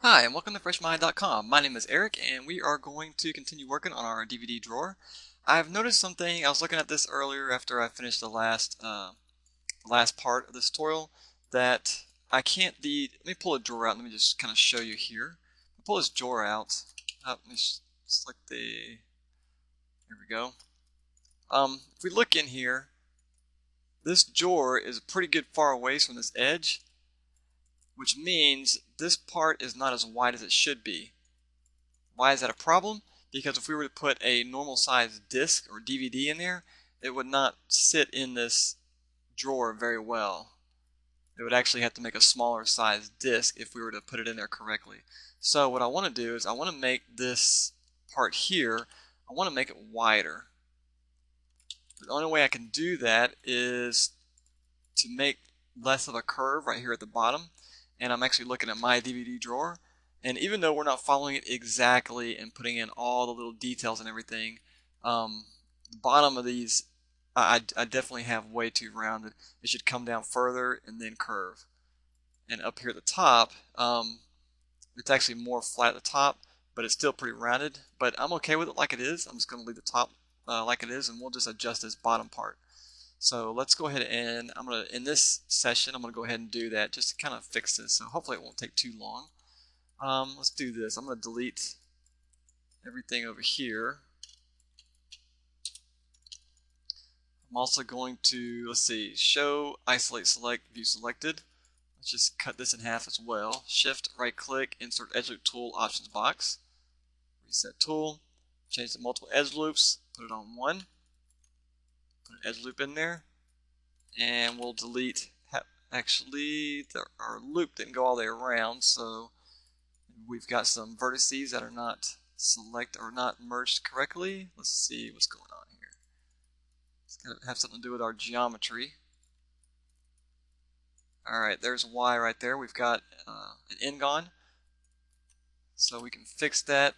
Hi, and welcome to FreshMind.com. My name is Eric, and we are going to continue working on our DVD drawer. I've noticed something. I was looking at this earlier after I finished the last part of this tutorial that I can't. Let me pull a drawer out. Let me just kind of show you here. Pull this drawer out. Let me select the. Here we go. If we look in here, this drawer is pretty good far away from this edge, which means this part is not as wide as it should be. Why is that a problem? Because if we were to put a normal size disc or DVD in there, it would not sit in this drawer very well. It would actually have to make a smaller size disc if we were to put it in there correctly. So what I want to do is I want to make this part here, I want to make it wider. The only way I can do that is to make less of a curve right here at the bottom. And I'm actually looking at my DVD drawer. And even though we're not following it exactly and putting in all the little details and everything, the bottom of these, I definitely have way too rounded. It should come down further and then curve. And up here at the top, it's actually more flat at the top, but it's still pretty rounded. But I'm okay with it like it is. I'm just going to leave the top like it is, and we'll just adjust this bottom part. So let's go ahead and in this session, I'm going to go ahead and do that just to kind of fix this. So hopefully it won't take too long. Let's do this. I'm going to delete everything over here. I'm also going to, let's see, show, isolate, select, view selected. Let's just cut this in half as well. Shift, right click, insert edge loop tool, options box. Reset tool, change the multiple edge loops, put it on one. Put an edge loop in there. And we'll delete, actually, our loop didn't go all the way around, so we've got some vertices that are not not merged correctly. Let's see what's going on here. It's going to have something to do with our geometry. Alright, there's Y right there. We've got an N gone. So we can fix that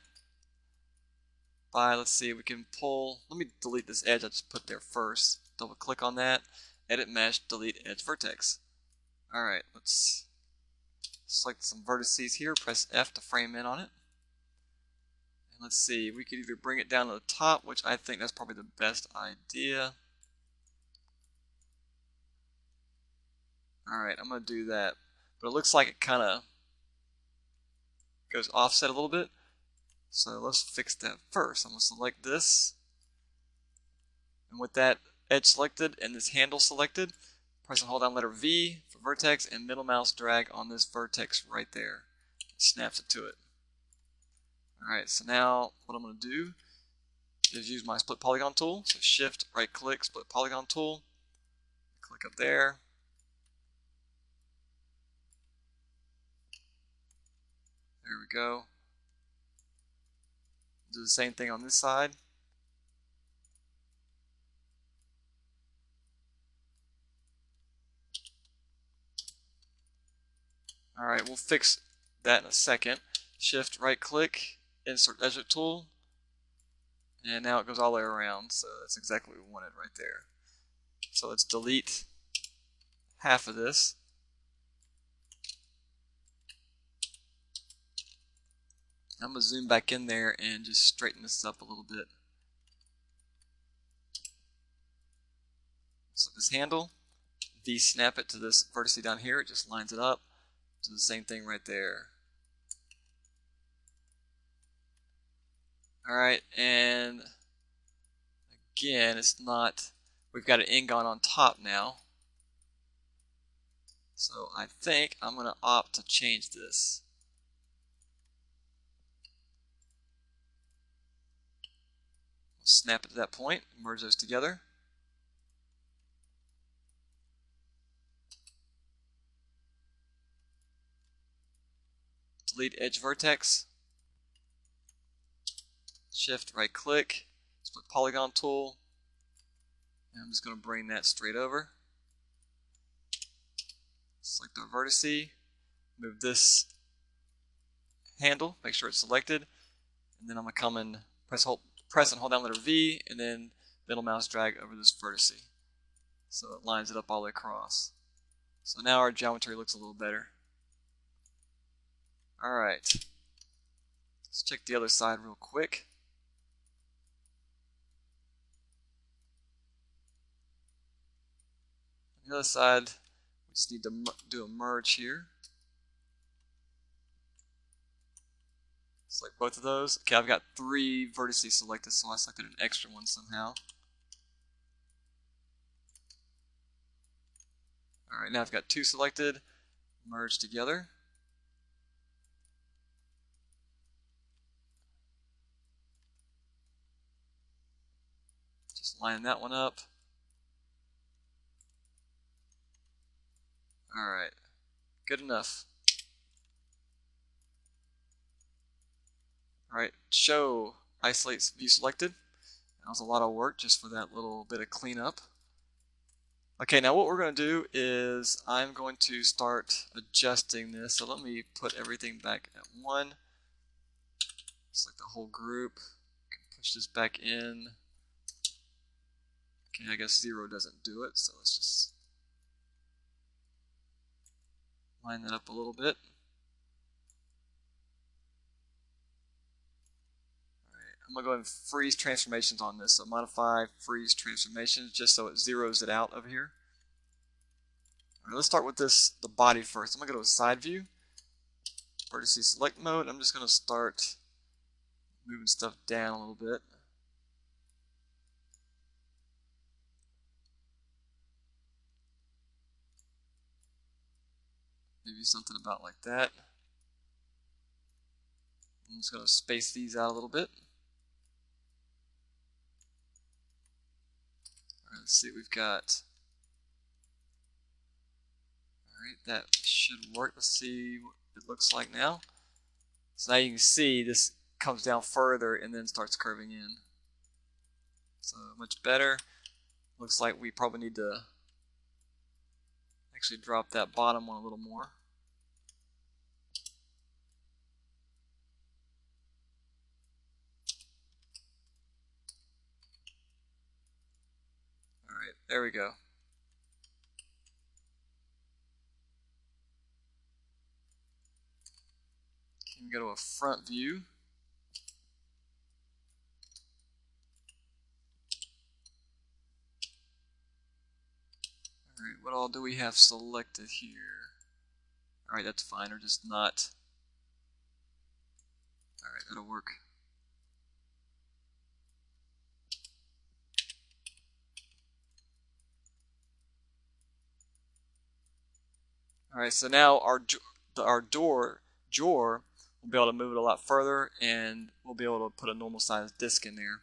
by, let's see, we can pull, let me delete this edge I just put there first. Double click on that, edit mesh, delete edge vertex. Alright, let's select some vertices here, press F to frame in on it. And let's see, we could either bring it down to the top, which I think that's probably the best idea. Alright, I'm going to do that. But it looks like it kind of goes offset a little bit. So let's fix that first. I'm going to select this. And with that edge selected and this handle selected, press and hold down letter V for vertex and middle mouse drag on this vertex right there. It snaps it to it. Alright, so now what I'm going to do is use my split polygon tool. So shift, right click, split polygon tool. Click up there. There we go. Do the same thing on this side. Alright, we'll fix that in a second. Shift, right click, insert edge loop tool. And now it goes all the way around, so that's exactly what we wanted right there. So let's delete half of this. I'm going to zoom back in there and just straighten this up a little bit. So this handle, V-snap it to this vertex down here, it just lines it up. Do the same thing right there. Alright, and again, it's not, we've got an N-gon on top now. So I think I'm going to opt to change this. Snap it to that point, merge those together. Delete edge vertex. Shift right click, split polygon tool. And I'm just going to bring that straight over. Select our vertice, move this handle, make sure it's selected, and then I'm going to come and press and hold down letter V, and then middle mouse drag over this vertex. So it lines it up all the way across. So now our geometry looks a little better. Alright, let's check the other side real quick. On the other side, we just need to do a merge here. Select both of those. Okay, I've got 3 vertices selected, so I selected an extra one somehow. Alright, now I've got 2 selected, merge together. Just line that one up. Alright, good enough. Alright, show isolate view selected. That was a lot of work just for that little bit of cleanup. Okay, now what we're going to do is I'm going to start adjusting this. So let me put everything back at 1. Select the whole group. Push this back in. Okay, I guess 0 doesn't do it, so let's just line that up a little bit. Alright, I'm going to go ahead and freeze transformations on this. So modify freeze transformations just so it zeroes it out over here. Alright, let's start with the body first. I'm going to go to side view, vertice select mode. I'm just going to start moving stuff down a little bit. Maybe something about like that. I'm just going to space these out a little bit. Alright, let's see what we've got. Alright, that should work. Let's see what it looks like now. So now you can see this comes down further and then starts curving in. So much better. Looks like we probably need to actually drop that bottom one a little more. Alright, there we go. Can we go to a front view? Alright, what all do we have selected here? Alright, that's fine, or just not. Alright, that'll work. Alright, so now our drawer we'll be able to move it a lot further, and we'll be able to put a normal sized disk in there.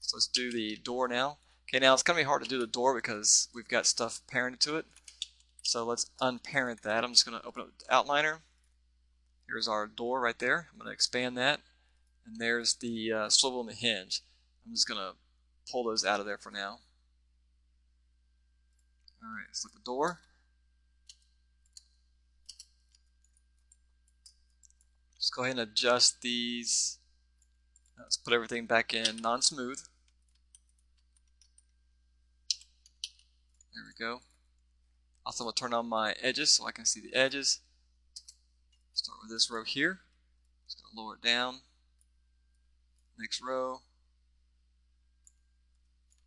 So let's do the door now. Okay, now it's going to be hard to do the door because we've got stuff parented to it. So let's unparent that. I'm just going to open up the outliner. Here's our door right there. I'm going to expand that. And there's the swivel and the hinge. I'm just going to pull those out of there for now. Alright, let's look at the door. Just go ahead and adjust these. Let's put everything back in non-smooth. There we go. Also, I'm going to turn on my edges so I can see the edges. Start with this row here. Just going to lower it down. Next row.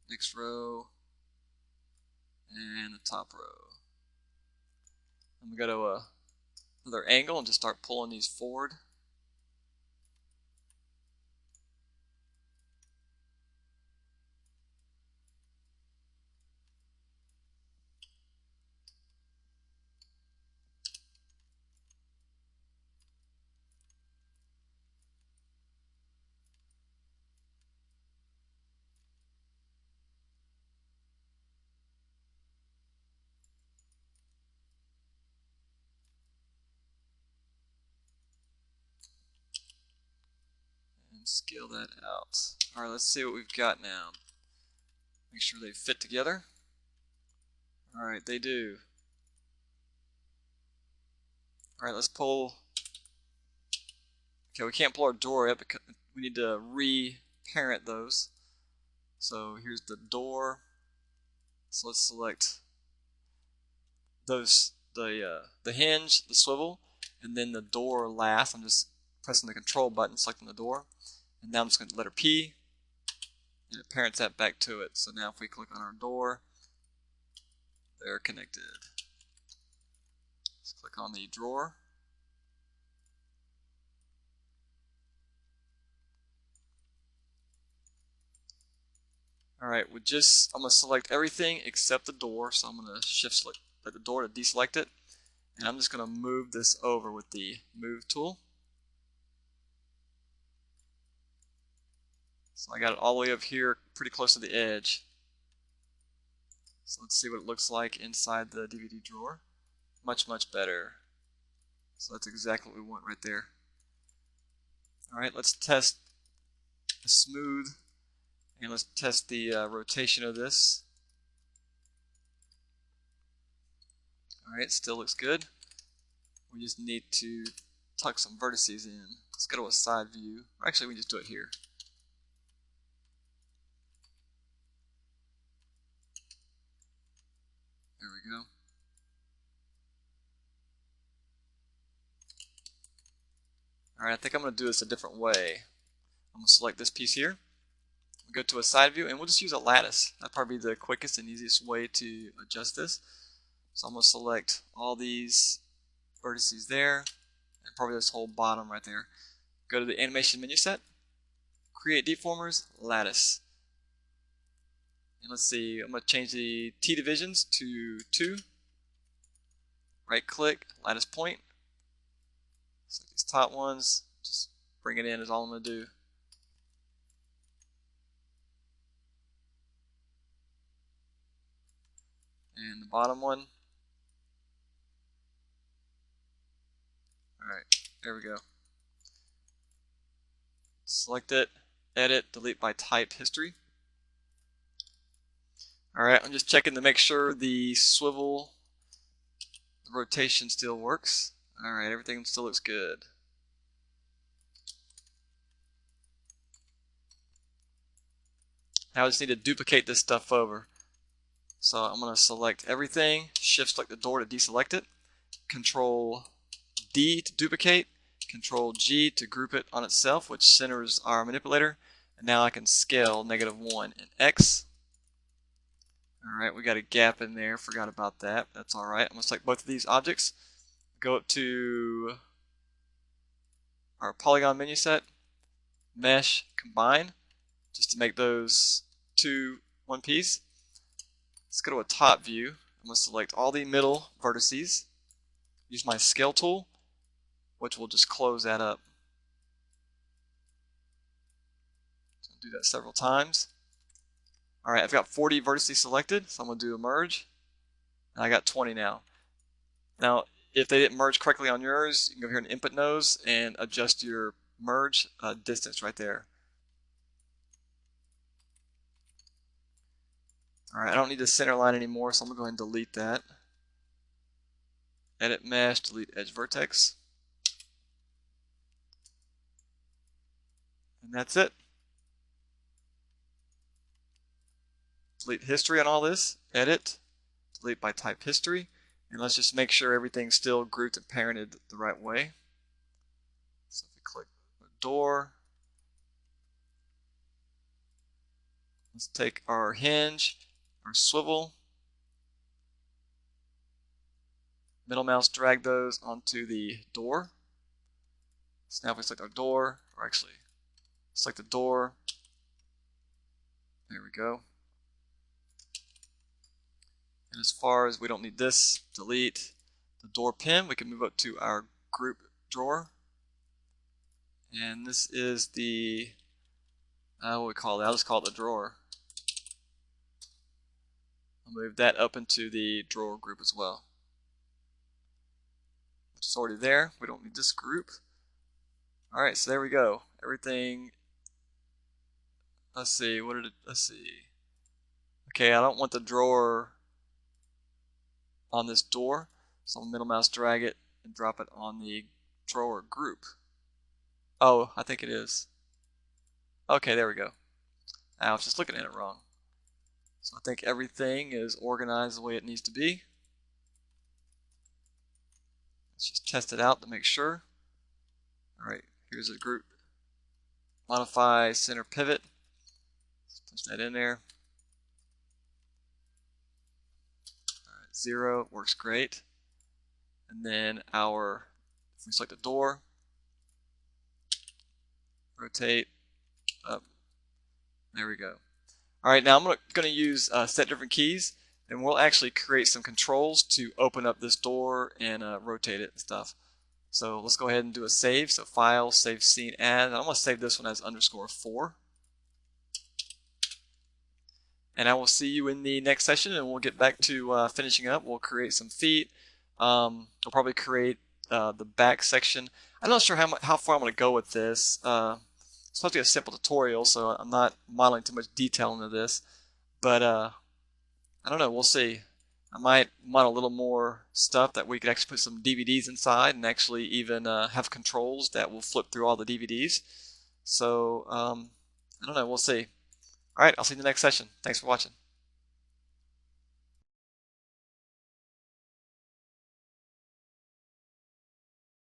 Next row. And the top row. I'm going to go to another angle and just start pulling these forward. And scale that out. Alright, let's see what we've got now. Make sure they fit together. Alright, they do. Alright, let's pull. Okay, we can't pull our door yet because we need to re-parent those. So here's the door. So let's select those the hinge, the swivel, and then the door last. I'm just pressing the control button, selecting the door, and now I'm just going to letter P, and it parents that back to it. So now if we click on our door, they're connected. Let's click on the drawer. Alright, I'm going to select everything except the door, so I'm going to shift select the door to deselect it, and I'm just going to move this over with the move tool. So I got it all the way up here pretty close to the edge. So let's see what it looks like inside the DVD drawer. Much, much better. So that's exactly what we want right there. Alright, let's test the smooth, and let's test the rotation of this. Alright, still looks good. We just need to tuck some vertices in. Let's go to a side view. Or actually, we can just do it here. There we go. Alright, I think I'm going to do this a different way. I'm going to select this piece here, go to a side view, and we'll just use a lattice. That'd probably be the quickest and easiest way to adjust this. So I'm going to select all these vertices there, and probably this whole bottom right there. Go to the animation menu set, create deformers, lattice. And let's see, I'm going to change the T divisions to 2. Right click, lattice point. Select these top ones, just bring it in is all I'm going to do. And the bottom one. Alright, there we go. Select it, edit, delete by type history. Alright, I'm just checking to make sure the swivel, the rotation still works. Alright, everything still looks good. Now I just need to duplicate this stuff over. So I'm going to select everything, shift select the door to deselect it, Control D to duplicate, Control G to group it on itself, which centers our manipulator, and now I can scale -1 and X. Alright, we got a gap in there, forgot about that, that's alright. I'm going to select both of these objects, go up to our polygon menu set, Mesh, Combine, just to make those two one piece. Let's go to a top view. I'm going to select all the middle vertices, use my scale tool, which will just close that up. So I'll do that several times. Alright, I've got 40 vertices selected, so I'm going to do a merge. And I got 20 now. Now, if they didn't merge correctly on yours, you can go here and input nose and adjust your merge distance right there. Alright, I don't need the center line anymore, so I'm going to go ahead and delete that. Edit mesh, delete edge vertex. And that's it. Delete history on all this, edit, delete by type history, and let's just make sure everything's still grouped and parented the right way. So if we click the door, let's take our hinge, our swivel, middle mouse drag those onto the door. So now if we select our door, or actually select the door, there we go. And as far as we don't need this, delete the door pin, we can move up to our group drawer. And this is the, what we call it, I'll just call it the drawer. I'll move that up into the drawer group as well. It's already there, we don't need this group. Alright, so there we go. Everything, let's see. Okay, I don't want the drawer on this door, so I'll middle mouse drag it and drop it on the drawer group. Oh, I think it is. Okay, there we go. I was just looking at it wrong. So I think everything is organized the way it needs to be. Let's just test it out to make sure. All right, here's a group. Modify center pivot. Let's push that in there. All right, 0 works great. And then if we select the door, rotate up. There we go. All right, now I'm going to use set different keys, and we'll actually create some controls to open up this door and rotate it and stuff. So let's go ahead and do a save. So File, Save Scene As. And I'm going to save this one as _4. And I will see you in the next session, and we'll get back to finishing up. We'll create some feet. We'll probably create the back section. I'm not sure how far I'm going to go with this. It's supposed to be a simple tutorial, so I'm not modeling too much detail into this. But I don't know. We'll see. I might model a little more stuff that we could actually put some DVDs inside and actually even have controls that will flip through all the DVDs. So I don't know. We'll see. All right. I'll see you in the next session. Thanks for watching.